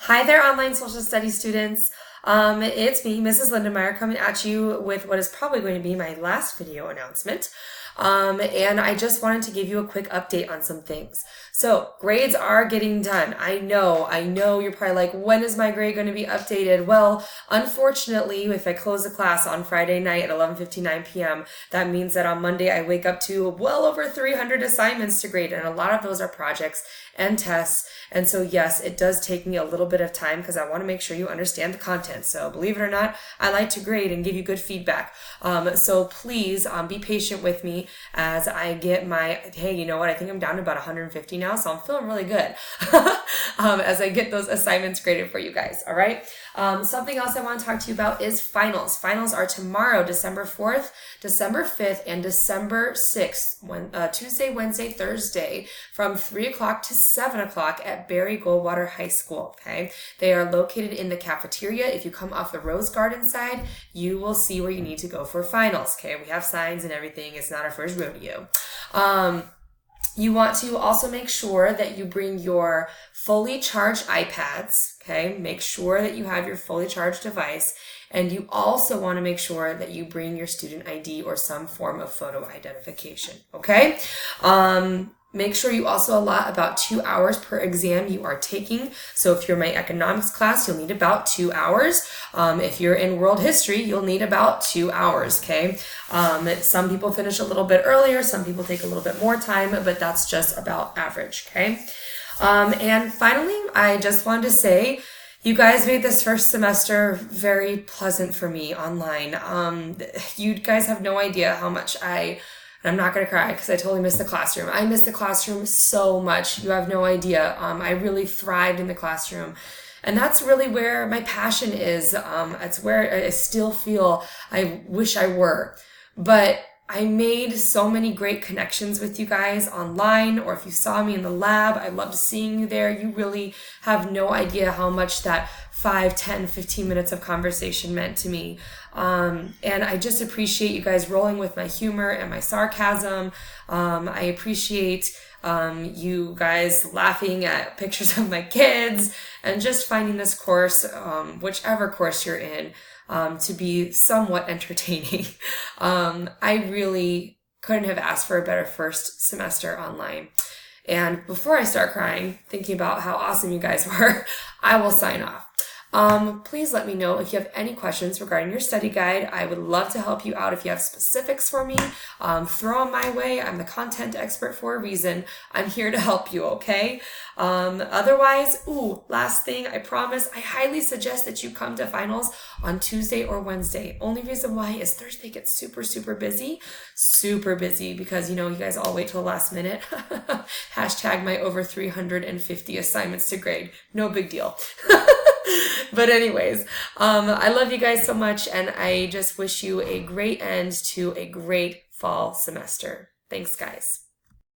Hi there, online social studies students. It's me, Mrs. Lindemeyer, coming at you with what is probably going to be my last video announcement. And I just wanted to give you a quick update on some things. So grades are getting done. I know you're probably like, when is my grade going to be updated? Well, unfortunately, if I close the class on Friday night at 11:59 p.m., that means that on Monday I wake up to well over 300 assignments to grade, and a lot of those are projects and tests. And so yes, it does take me a little bit of time because I want to make sure you understand the content. So believe it or not, I like to grade and give you good feedback. So please be patient with me as I get my, hey, you know what? I think I'm down to about 150 now, so I'm feeling really good as I get those assignments graded for you guys. All right. Something else I want to talk to you about is finals. Finals are tomorrow, December 4th, December 5th, and December 6th, Tuesday, Wednesday, Thursday, from 3 o'clock to 7 o'clock at Barry Goldwater High School. Okay. They are located in the cafeteria. If you come off the Rose Garden side, you will see where you need to go for finals. Okay. We have signs and everything. It's not our first rodeo. You want to also make sure that you bring your fully charged iPads, okay? Make sure that you have your fully charged device, and you also want to make sure that you bring your student ID or some form of photo identification, okay? Make sure you also allot about 2 hours per exam you are taking. So if you're in my economics class, you'll need about 2 hours. If you're in world history, you'll need about 2 hours, okay? Some people finish a little bit earlier, some people take a little bit more time, but that's just about average, okay? And finally, I just wanted to say, you guys made this first semester very pleasant for me online. You guys have no idea how much I'm not going to cry because I totally missed the classroom. I miss the classroom so much. You have no idea. I really thrived in the classroom. And that's really where my passion is. It's where I still feel I wish I were. But I made so many great connections with you guys online, or if you saw me in the lab, I loved seeing you there. You really have no idea how much that 5, 10, 15 minutes of conversation meant to me. And I just appreciate you guys rolling with my humor and my sarcasm. I appreciate you guys laughing at pictures of my kids and just finding this course, whichever course you're in, to be somewhat entertaining. I really couldn't have asked for a better first semester online. And before I start crying, thinking about how awesome you guys were, I will sign off. Please let me know if you have any questions regarding your study guide. I would love to help you out. If you have specifics for me, throw them my way. I'm the content expert for a reason. I'm here to help you, okay? Otherwise, last thing, I promise, I highly suggest that you come to finals on Tuesday or Wednesday. Only reason why is Thursday gets super busy because, you guys all wait till the last minute. Hashtag my over 350 assignments to grade. No big deal. But anyways, I love you guys so much, and I just wish you a great end to a great fall semester. Thanks, guys.